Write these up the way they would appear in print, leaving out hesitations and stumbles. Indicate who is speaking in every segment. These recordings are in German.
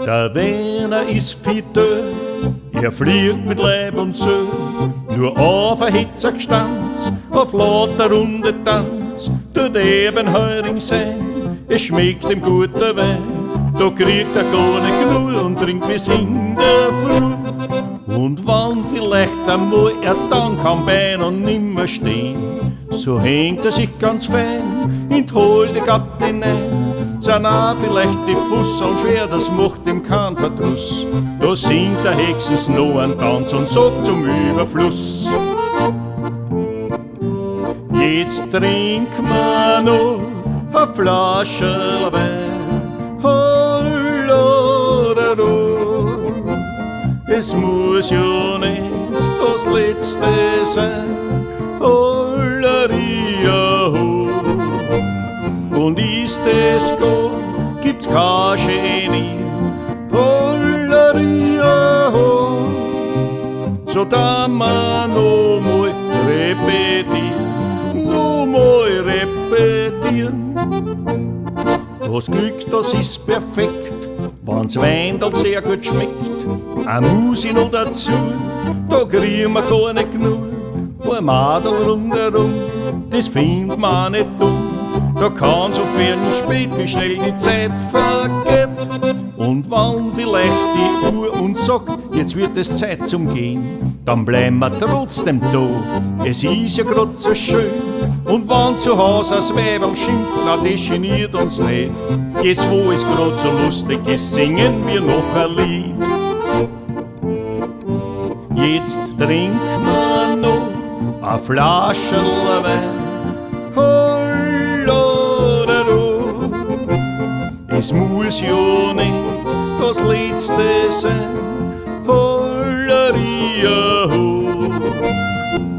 Speaker 1: Der Werner ist fit, er fliegt mit Leib und Seele, nur auf ein Hitzer Gstanz, auf lauter Runde Tanz, tut eben Heuring sein, es schmeckt ihm guter Wein, da kriegt er gar nicht genug und trinkt bis in der Früh. Und wann vielleicht einmal er dann kann Bein und nimmer stehen, so hängt er sich ganz fein in die holde Gattin ein. Sind auch vielleicht die Fuß und schwer, das macht ihm keinen Verdruss. Da singt der Hexens noch einen Tanz und sagt zum Überfluss: Jetzt trink ma noch a Flasche Wein, Hollerado. Es muss ja nicht das Letzte sein, Holleria ho. Und ist es gut, gibt's kein Genie, Holleria ho. So da man no mal repetieren, no mal repetieren. Das Glück, das ist perfekt, wenn's Weindl sehr gut schmeckt. Eine Musi noch dazu, da kriegen wir gar nicht genug. Ein Madel rundherum, das findet man nicht dumm. Da kann's oft werden spät, wie schnell die Zeit vergeht. Und wann vielleicht die Uhr uns sagt, jetzt wird es Zeit zum Gehen, dann bleiben wir trotzdem da, es ist ja grad so schön. Und wann zu Hause das Weiberl schimpft, na das geniert uns nicht. Jetzt wo es grad so lustig ist, singen wir noch ein Lied. Jetzt trinken wir noch a Flascherl Wein, Hollerado. Es muss ja nicht das Letzte sein, Holleria ho.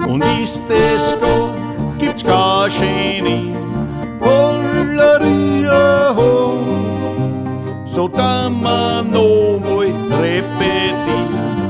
Speaker 1: Und ist es gut, gibt's kein Genie, Holleria ho. So da man noch mal repetieren,